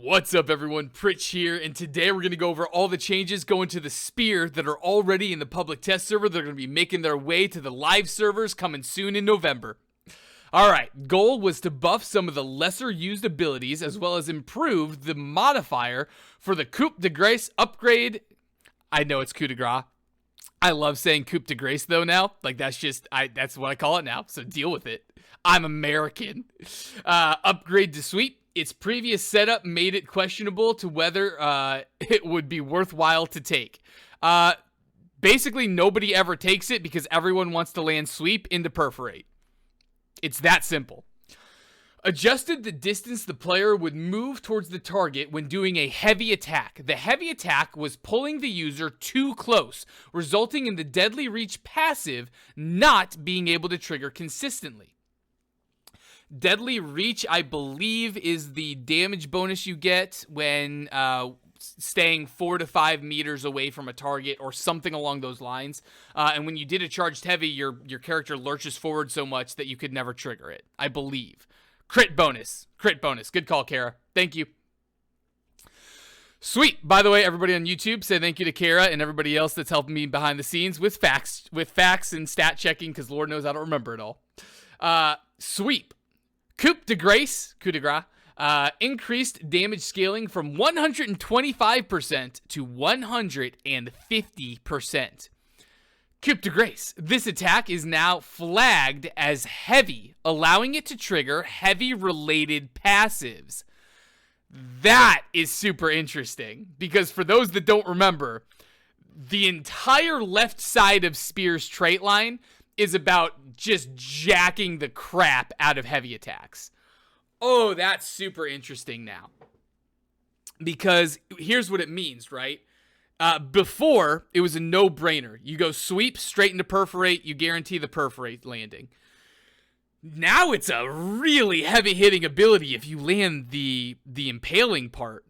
What's up, everyone? Pritch here, and today we're going to go over all the changes going to the Spear that are already in the public test server. They're going to be making their way to the live servers coming soon in November. Alright, goal was to buff some of the lesser used abilities as well as improve the modifier for the Coup de Grace upgrade. I know it's Coup de Grace. I love saying Coup de Grace though now. Like that's what I call it now, so deal with it. I'm American. Upgrade to sweep. Its previous setup made it questionable to whether it would be worthwhile to take. Basically, nobody ever takes it because everyone wants to land sweep into Perforate. It's that simple. Adjusted the distance the player would move towards the target when doing a heavy attack. The heavy attack was pulling the user too close, resulting in the Deadly Reach passive not being able to trigger consistently. Deadly Reach, I believe, is the damage bonus you get when staying 4 to 5 meters away from a target or something along those lines. And when you did a charged heavy, your character lurches forward so much that you could never trigger it, I believe. Crit bonus. Good call, Kara. Thank you. Sweet. By the way, everybody on YouTube, say thank you to Kara and everybody else that's helping me behind the scenes with facts and stat checking, because Lord knows I don't remember it all. Sweep. Coup de Grace, increased damage scaling from 125% to 150%. Coup de Grace. This attack is now flagged as heavy, allowing it to trigger heavy-related passives. That is super interesting, because for those that don't remember, the entire left side of Spear's trait line is about just jacking the crap out of heavy attacks. Oh, that's super interesting now. Because here's what it means, right? Before, it was a no-brainer. You go sweep straight into Perforate, you guarantee the Perforate landing. Now it's a really heavy-hitting ability if you land the impaling part.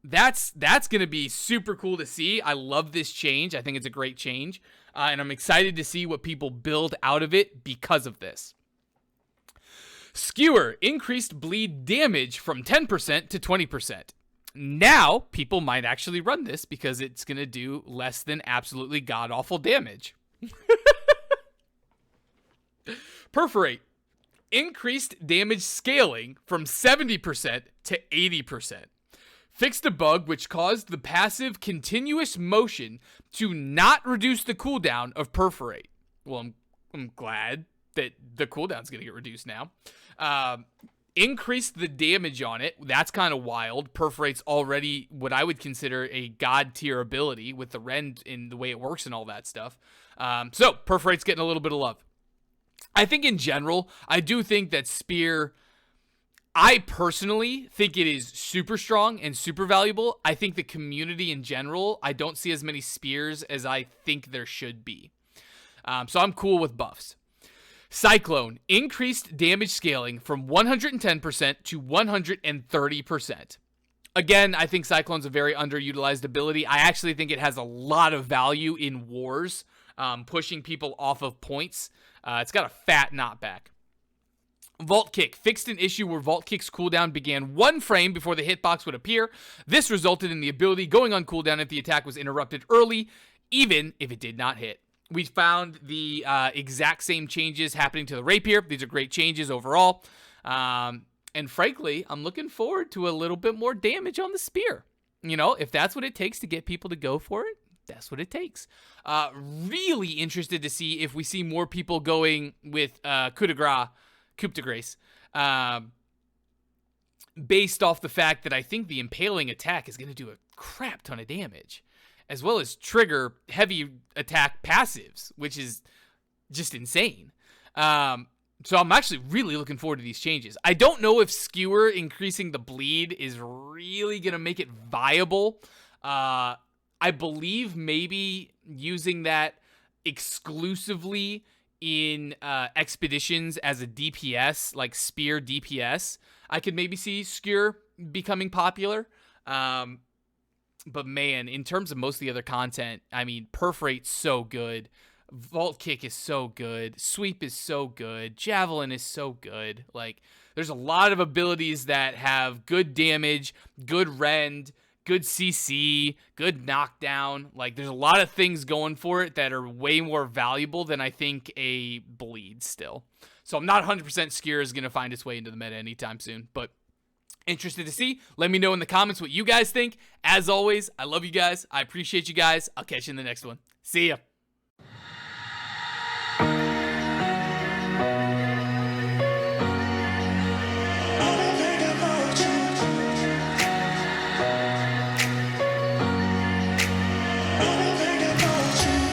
That's going to be super cool to see. I love this change. I think it's a great change. And I'm excited to see what people build out of it because of this. Skewer increased bleed damage from 10% to 20%. Now, people might actually run this because it's going to do less than absolutely god-awful damage. Perforate increased damage scaling from 70% to 80%. Fixed a bug which caused the passive continuous motion to not reduce the cooldown of Perforate. Well, I'm glad that the cooldown's going to get reduced now. Increased the damage on it. That's kind of wild. Perforate's already what I would consider a god tier ability with the rend in the way it works and all that stuff. So Perforate's getting a little bit of love. I think in general, I do think that Spear, I personally think it is super strong and super valuable. I think the community in general, I don't see as many Spears as I think there should be. So I'm cool with buffs. Cyclone increased damage scaling from 110% to 130%. Again, I think Cyclone's a very underutilized ability. I actually think it has a lot of value in wars, pushing people off of points. It's got a fat knockback. Vault Kick fixed an issue where Vault Kick's cooldown began 1 frame before the hitbox would appear. This resulted in the ability going on cooldown if the attack was interrupted early, even if it did not hit. We found the exact same changes happening to the Rapier. These are great changes overall. And frankly, I'm looking forward to a little bit more damage on the Spear. You know, if that's what it takes to get people to go for it, that's what it takes. Really interested to see if we see more people going with Coup de Grace. Based off the fact that I think the impaling attack is going to do a crap ton of damage, as well as trigger heavy attack passives, which is just insane. So I'm actually really looking forward to these changes. I don't know if Skewer increasing the bleed is really going to make it viable. I believe maybe using that exclusively in expeditions as a DPS, like Spear DPS, I could maybe see Skewer becoming popular. But man, in terms of most of the other content, I mean, Perforate's so good. Vault Kick is so good. Sweep is so good. Javelin is so good. Like, There's a lot of abilities that have good damage, good rend, good CC, good knockdown. Like, there's a lot of things going for it that are way more valuable than I think a bleed still. So I'm not 100% Skewer is going to find its way into the meta anytime soon, but interested to see. Let me know in the comments what you guys think. As always, I love you guys. I appreciate you guys. I'll catch you in the next one. See ya.